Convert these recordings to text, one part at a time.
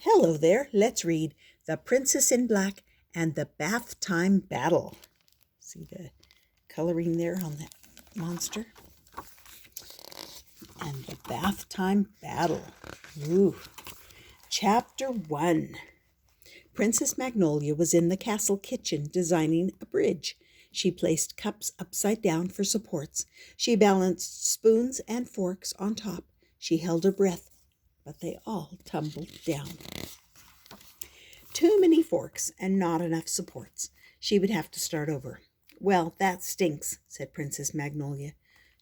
Hello there, let's read The Princess in Black and the Bathtime Battle. See the coloring there on that monster? And the Bathtime Battle. Ooh. Chapter 1. Princess Magnolia was in the castle kitchen designing a bridge. She placed cups upside down for supports. She balanced spoons and forks on top. She held her breath, but they all tumbled down. Too many forks and not enough supports. She would have to start over. Well, that stinks, said Princess Magnolia.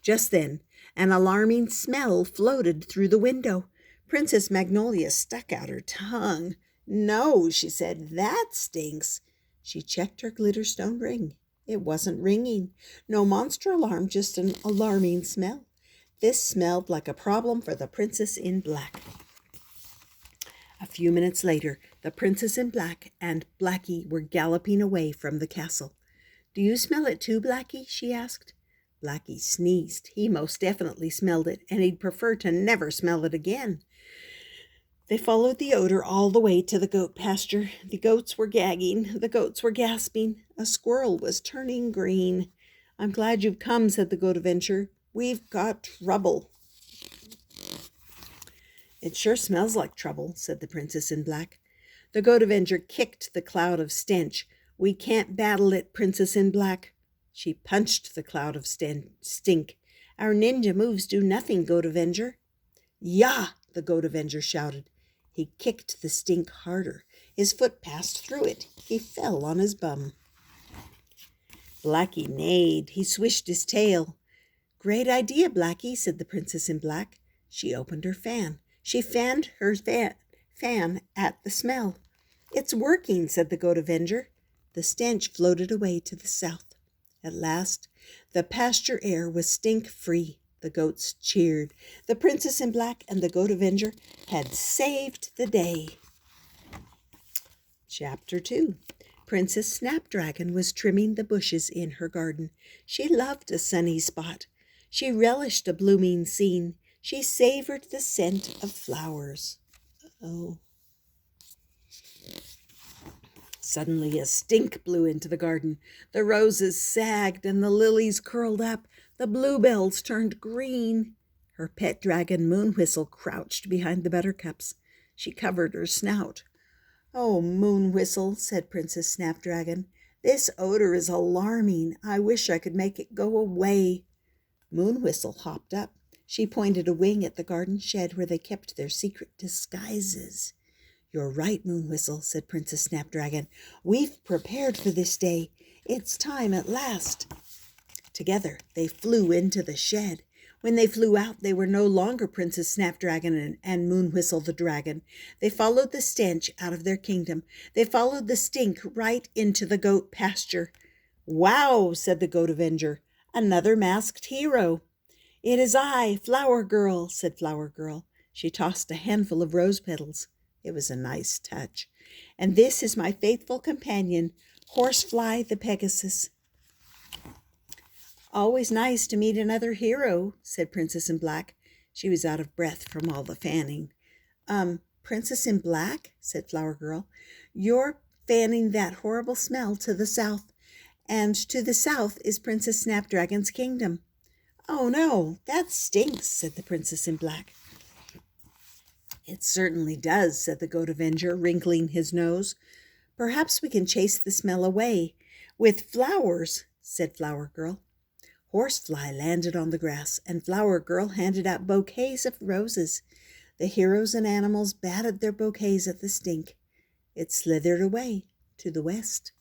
Just then, an alarming smell floated through the window. Princess Magnolia stuck out her tongue. No, she said, that stinks. She checked her glitterstone ring. It wasn't ringing. No monster alarm, just an alarming smell. This smelled like a problem for the Princess in Black. A few minutes later, the Princess in Black and Blackie were galloping away from the castle. Do you smell it too, Blackie? She asked. Blackie sneezed. He most definitely smelled it, and he'd prefer to never smell it again. They followed the odor all the way to the goat pasture. The goats were gagging. The goats were gasping. A squirrel was turning green. I'm glad you've come, said the Goat Avenger. We've got trouble. It sure smells like trouble, said the Princess in Black. The Goat Avenger kicked the cloud of stench. We can't battle it, Princess in Black. She punched the cloud of stink. Our ninja moves do nothing, Goat Avenger. Yah! The Goat Avenger shouted. He kicked the stink harder. His foot passed through it. He fell on his bum. Blackie neighed. He swished his tail. Great idea, Blackie, said the Princess in Black. She opened her fan. She fanned her fan at the smell. It's working, said the Goat Avenger. The stench floated away to the south. At last, the pasture air was stink-free. The goats cheered. The Princess in Black and the Goat Avenger had saved the day. Chapter 2. Princess Snapdragon was trimming the bushes in her garden. She loved a sunny spot. She relished a blooming scene. She savored the scent of flowers. Uh-oh. Suddenly a stink blew into the garden. The roses sagged and the lilies curled up. The bluebells turned green. Her pet dragon Moon Whistle crouched behind the buttercups. She covered her snout. Oh, Moon Whistle, said Princess Snapdragon, this odor is alarming. I wish I could make it go away. Moon Whistle hopped up. She pointed a wing at the garden shed where they kept their secret disguises. You're right, Moon Whistle, said Princess Snapdragon. We've prepared for this day. It's time at last. Together, they flew into the shed. When they flew out, they were no longer Princess Snapdragon and Moon Whistle the dragon. They followed the stench out of their kingdom. They followed the stink right into the goat pasture. Wow, said the Goat Avenger. Another masked hero. It is I, Flower Girl, said Flower Girl. She tossed a handful of rose petals. It was a nice touch. And this is my faithful companion, Horsefly the Pegasus. Always nice to meet another hero, said Princess in Black. She was out of breath from all the fanning. Princess in Black, said Flower Girl, you're fanning that horrible smell to the south. And to the south is Princess Snapdragon's kingdom. Oh no, that stinks, said the Princess in Black. It certainly does, said the Goat Avenger, wrinkling his nose. Perhaps we can chase the smell away. With flowers, said Flower Girl. Horsefly landed on the grass, and Flower Girl handed out bouquets of roses. The heroes and animals batted their bouquets at the stink. It slithered away to the west.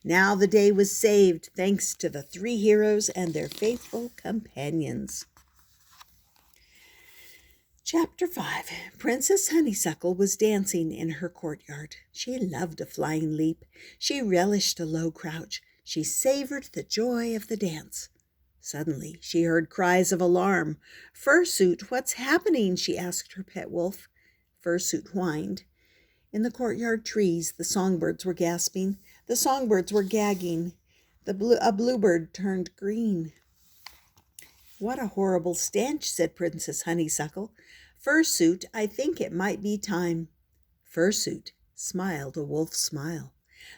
Now the day was saved, thanks to the 3 heroes and their faithful companions. Chapter 5. Princess Honeysuckle was dancing in her courtyard. She loved a flying leap. She relished a low crouch. She savored the joy of the dance. Suddenly, she heard cries of alarm. Fursuit, what's happening? She asked her pet wolf. Fursuit whined. In the courtyard trees, the songbirds were gasping. The songbirds were gagging. A bluebird turned green. What a horrible stench, said Princess Honeysuckle. Fursuit, I think it might be time. Fursuit smiled a wolf smile.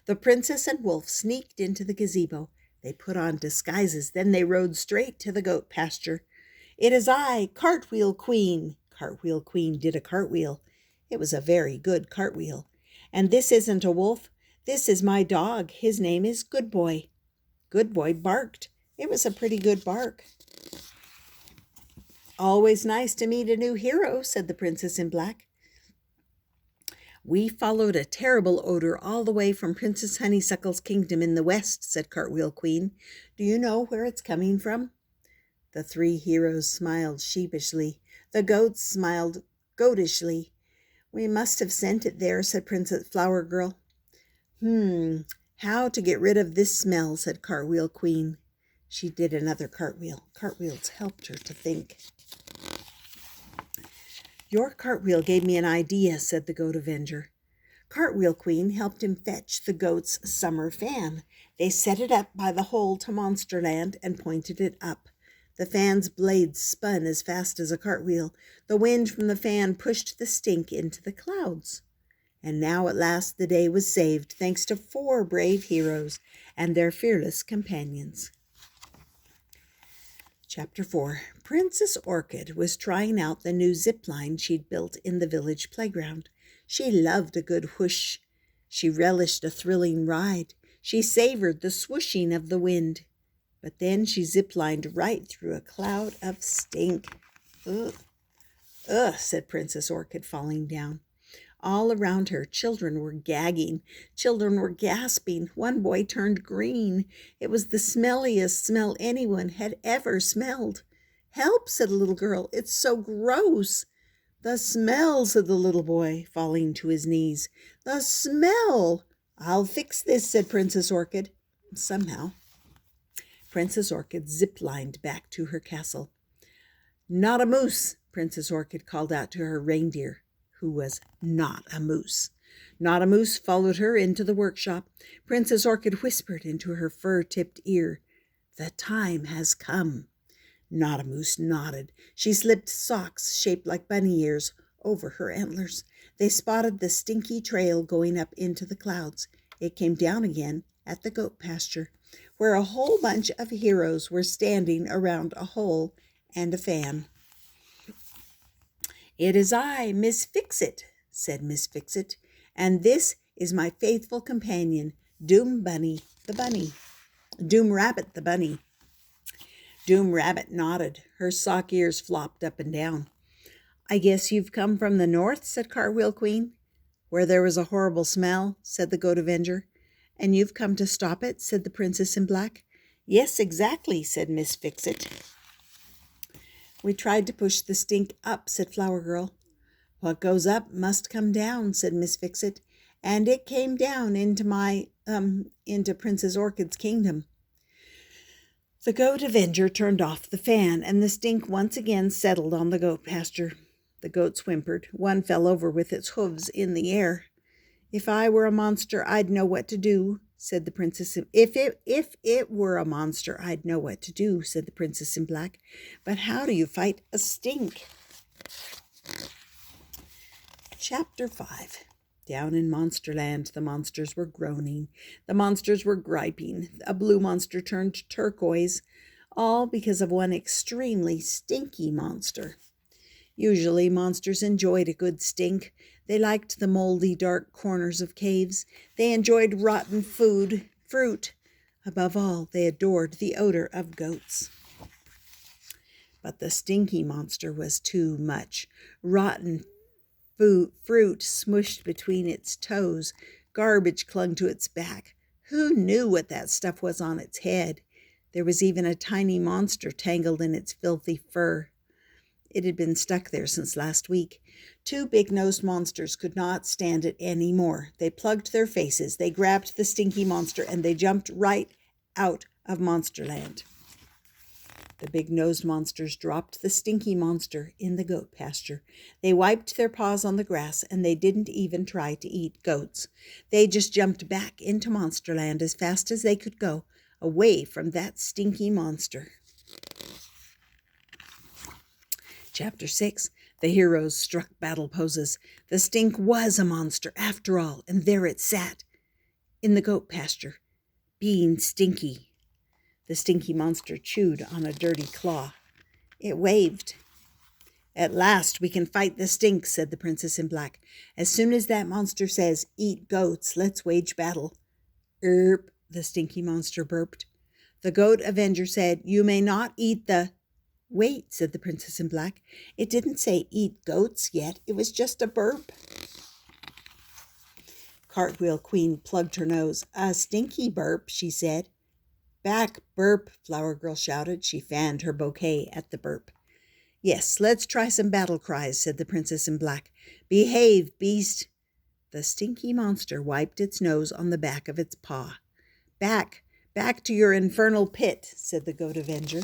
The princess and wolf sneaked into the gazebo. They put on disguises, then they rode straight to the goat pasture. "It is I, Cartwheel Queen." Cartwheel Queen did a cartwheel. It was a very good cartwheel. "And this isn't a wolf. This is my dog. His name is Good Boy." Good Boy barked. It was a pretty good bark. "Always nice to meet a new hero," said the princess in black. "We followed a terrible odor all the way from Princess Honeysuckle's kingdom in the west," said Cartwheel Queen. "Do you know where it's coming from?" The three heroes smiled sheepishly. The goats smiled goatishly. "We must have sent it there," said Princess Flower Girl. "How to get rid of this smell," said Cartwheel Queen. She did another cartwheel. Cartwheels helped her to think. "Your cartwheel gave me an idea," said the Goat Avenger. Cartwheel Queen helped him fetch the goat's summer fan. They set it up by the hole to Monsterland and pointed it up. The fan's blades spun as fast as a cartwheel. The wind from the fan pushed the stink into the clouds. And now at last the day was saved, thanks to 4 brave heroes and their fearless companions. Chapter 4. Princess Orchid was trying out the new zip line she'd built in the village playground. She loved a good whoosh. She relished a thrilling ride. She savored the swooshing of the wind. But then she zip-lined right through a cloud of stink. "Ugh, ugh," said Princess Orchid, falling down. All around her, children were gagging. Children were gasping. One boy turned green. It was the smelliest smell anyone had ever smelled. "Help," said a little girl. "It's so gross." "The smell," said the little boy, falling to his knees. "The smell." "I'll fix this," said Princess Orchid. Somehow, Princess Orchid zip-lined back to her castle. "Not a moose," Princess Orchid called out to her reindeer, who was not a moose. Not a moose followed her into the workshop. Princess Orchid whispered into her fur-tipped ear, "The time has come." Not a moose nodded. She slipped socks shaped like bunny ears over her antlers. They spotted the stinky trail going up into the clouds. It came down again at the goat pasture, where a whole bunch of heroes were standing around a hole and a fan. "It is I, Miss Fix-It," said Miss Fix-It, "and this is my faithful companion, Doom Rabbit the bunny." Doom Rabbit nodded. Her sock ears flopped up and down. "I guess you've come from the north," said Cartwheel Queen. "Where there was a horrible smell," said the Goat Avenger. "And you've come to stop it," said the Princess in Black. "Yes, exactly," said Miss Fix-It. "We tried to push the stink up," said Flower Girl. "What goes up must come down," said Miss Fix-It. "And it came down into Princess Orchid's kingdom." The Goat Avenger turned off the fan, and the stink once again settled on the goat pasture. The goats whimpered. One fell over with its hooves in the air. "If I were a monster, I'd know what to do," said the Princess. If it were a monster, I'd know what to do," said the Princess in Black. "But how do you fight a stink?" Chapter 5. Down in Monsterland, the monsters were groaning. The monsters were griping. A blue monster turned turquoise, all because of one extremely stinky monster. Usually, monsters enjoyed a good stink. They liked the moldy, dark corners of caves. They enjoyed rotten fruit. Above all, they adored the odor of goats. But the stinky monster was too much. Rotten fruit smushed between its toes. Garbage clung to its back. Who knew what that stuff was on its head? There was even a tiny monster tangled in its filthy fur. It had been stuck there since last week. 2 big-nosed monsters could not stand it any more. They plugged their faces, they grabbed the stinky monster, and they jumped right out of Monsterland. The big-nosed monsters dropped the stinky monster in the goat pasture. They wiped their paws on the grass, and they didn't even try to eat goats. They just jumped back into Monsterland as fast as they could go, away from that stinky monster. Chapter 6. The heroes struck battle poses. The stink was a monster after all, and there it sat in the goat pasture, being stinky. The stinky monster chewed on a dirty claw. It waved. "At last we can fight the stink," said the princess in black. "As soon as that monster says, 'Eat goats,' let's wage battle." "Erp," the stinky monster burped. The Goat Avenger said, "You may not eat the—" "Wait," said the princess in black. "It didn't say eat goats yet. It was just a burp." Cartwheel Queen plugged her nose. "A stinky burp," she said. "Back, burp," Flower Girl shouted. She fanned her bouquet at the burp. "Yes, let's try some battle cries," said the princess in black. "Behave, beast." The stinky monster wiped its nose on the back of its paw. "Back, back to your infernal pit," said the Goat Avenger.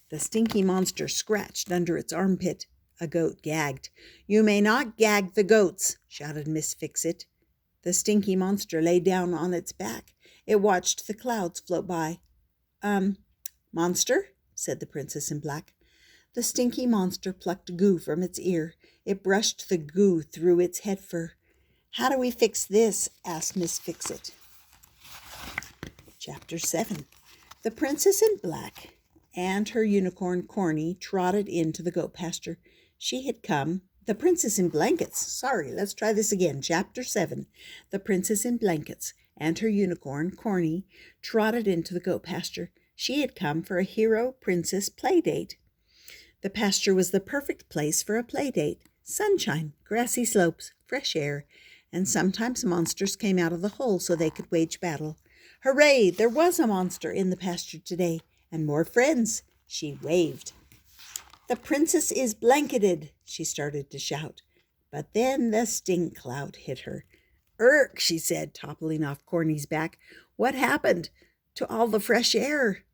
The stinky monster scratched under its armpit. A goat gagged. "You may not gag the goats," shouted Miss Fix-It. The stinky monster lay down on its back. It watched the clouds float by. Monster?" said the princess in black. The stinky monster plucked goo from its ear. It brushed the goo through its head fur. "How do we fix this?" asked Miss Fix-It. Chapter 7. The princess in black and her unicorn Corny trotted into the goat pasture. She had come. The princess in blankets. Sorry, let's try this again. Chapter 7. The princess in blankets and her unicorn Corny trotted into the goat pasture. She had come for a hero-princess play date. The pasture was the perfect place for a play date. Sunshine, grassy slopes, fresh air, and sometimes monsters came out of the hole so they could wage battle. Hooray! There was a monster in the pasture today, and more friends. She waved. "The princess is blanketed," she started to shout. But then the stink cloud hit her. "Irk," she said, toppling off Corny's back. "What happened to all the fresh air?"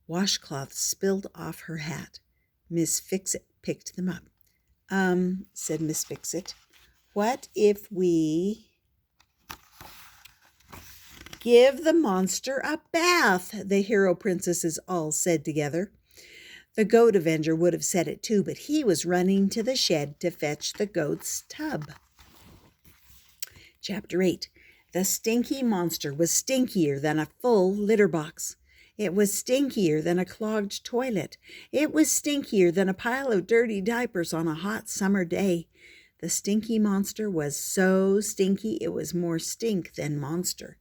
Washcloths spilled off her hat. Miss Fix-It picked them up. Said Miss Fix-It, "what if we give the monster a bath?" the hero princesses all said together. The Goat Avenger would have said it too, but he was running to the shed to fetch the goat's tub. Chapter 8. The stinky monster was stinkier than a full litter box. It was stinkier than a clogged toilet. It was stinkier than a pile of dirty diapers on a hot summer day. The stinky monster was so stinky it was more stink than monster.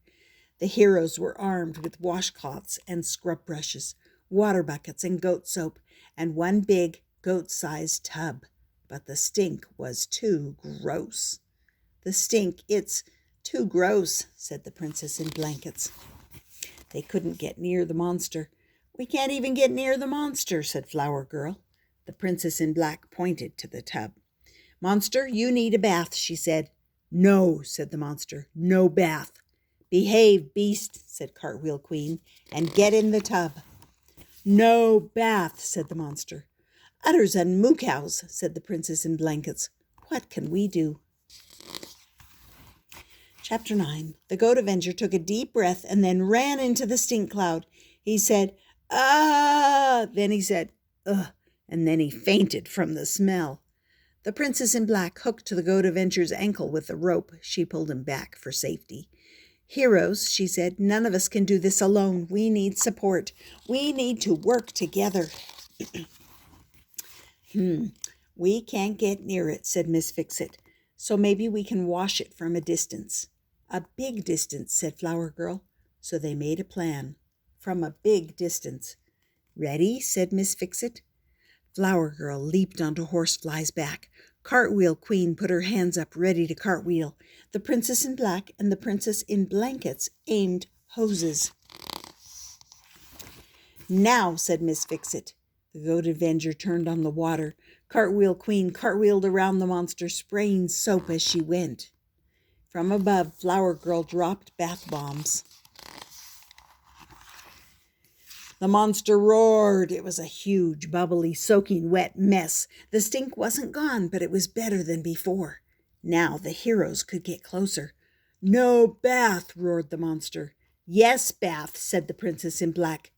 The heroes were armed with washcloths and scrub brushes, water buckets and goat soap, and one big goat-sized tub. But the stink was too gross. "The stink, it's too gross," said the princess in blankets. They couldn't get near the monster. "We can't even get near the monster," said Flower Girl. The princess in black pointed to the tub. "Monster, you need a bath," she said. "No," said the monster, "no bath." "Behave, beast," said Cartwheel Queen, "and get in the tub." "No bath," said the monster. "Udders and moo-cows," said the princess in blankets. "What can we do?" Chapter 9. The Goat Avenger took a deep breath and then ran into the stink cloud. He said, "Ah!" Then he said, "Ugh!" And then he fainted from the smell. The princess in black hooked to the Goat Avenger's ankle with a rope. She pulled him back for safety. "Heroes," she said, "none of us can do this alone. We need support. We need to work together." "We can't get near it," said Miss Fix-It. "So maybe we can wash it from a distance." "A big distance," said Flower Girl. So they made a plan. From a big distance. "Ready?" said Miss Fix-It. Flower Girl leaped onto Horsefly's back. Cartwheel Queen put her hands up ready to cartwheel. The princess in black and the princess in blankets aimed hoses. "Now," said Miss Fix-It. The Goat Avenger turned on the water. Cartwheel Queen cartwheeled around the monster, spraying soap as she went. From above, Flower Girl dropped bath bombs. The monster roared. It was a huge, bubbly, soaking wet mess. The stink wasn't gone, but it was better than before. Now the heroes could get closer. "No bath," roared the monster. "Yes, bath," said the princess in black.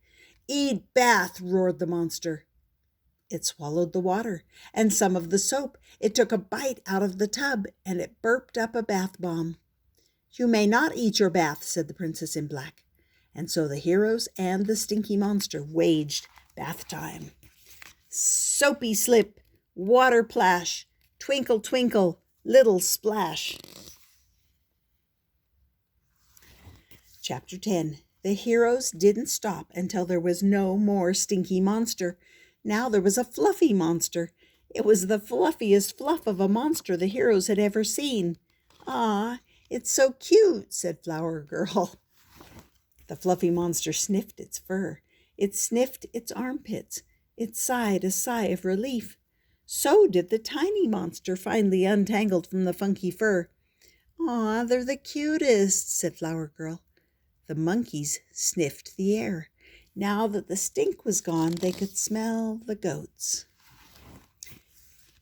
"Eat bath," roared the monster. it swallowed the water, and some of the soap. It took a bite out of the tub, and it burped up a bath bomb. "You may not eat your bath," said the princess in black. And so the heroes and the stinky monster waged bath time. Soapy slip, water plash, twinkle, twinkle, little splash. Chapter 10. The heroes didn't stop until there was no more stinky monster. Now there was a fluffy monster. It was the fluffiest fluff of a monster the heroes had ever seen. "Ah, it's so cute," said Flower Girl. The fluffy monster sniffed its fur. It sniffed its armpits. It sighed a sigh of relief. So did the tiny monster, finally untangled from the funky fur. "Aw, they're the cutest," said Flower Girl. The monkeys sniffed the air. Now that the stink was gone, they could smell the goats.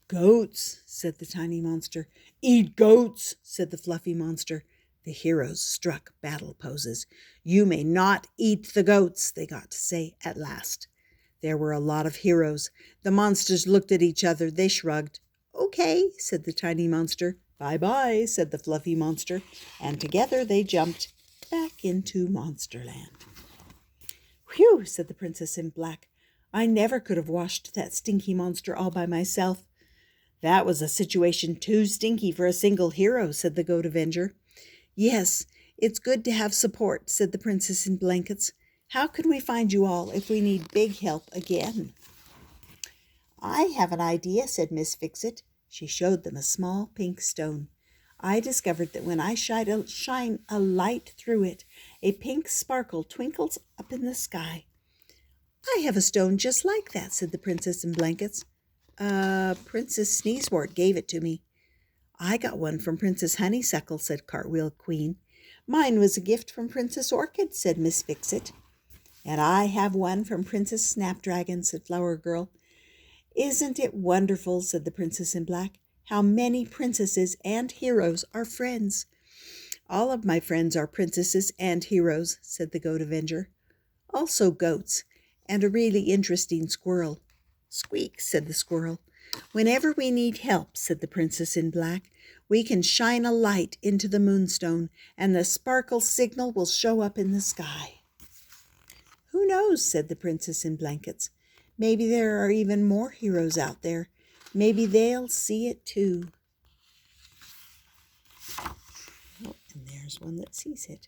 "Goats," said the tiny monster. "Eat goats," said the fluffy monster. The heroes struck battle poses. "You may not eat the goats," they got to say at last. There were a lot of heroes. The monsters looked at each other. They shrugged. "Okay," said the tiny monster. "Bye-bye," said the fluffy monster. And together they jumped back into Monsterland. "Whew," said the princess in black. "I never could have washed that stinky monster all by myself." "That was a situation too stinky for a single hero," said the Goat Avenger. "Yes, it's good to have support," said the princess in blankets. "How can we find you all if we need big help again?" "I have an idea," said Miss Fix-It. She showed them a small pink stone. "I discovered that when I shine a light through it, a pink sparkle twinkles up in the sky." "I have a stone just like that," said the princess in blankets. Princess Sneezewort gave it to me." "I got one from Princess Honeysuckle," said Cartwheel Queen. "Mine was a gift from Princess Orchid," said Miss Fix-It. "And I have one from Princess Snapdragon," said Flower Girl. "Isn't it wonderful," said the princess in black, "how many princesses and heroes are friends?" "All of my friends are princesses and heroes," said the Goat Avenger. "Also goats, and a really interesting squirrel." "Squeak," said the squirrel. "Whenever we need help," said the princess in black, "we can shine a light into the moonstone, and the sparkle signal will show up in the sky." "Who knows," said the princess in blankets. "Maybe there are even more heroes out there. Maybe they'll see it too." Oh, and there's one that sees it.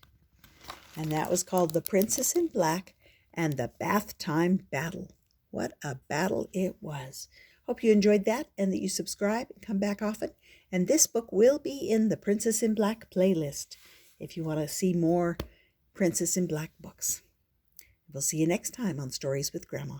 And that was called The Princess in Black and the Bathtime Battle. What a battle it was. Hope you enjoyed that and that you subscribe and come back often. And this book will be in the Princess in Black playlist if you want to see more Princess in Black books. We'll see you next time on Stories with Grandma.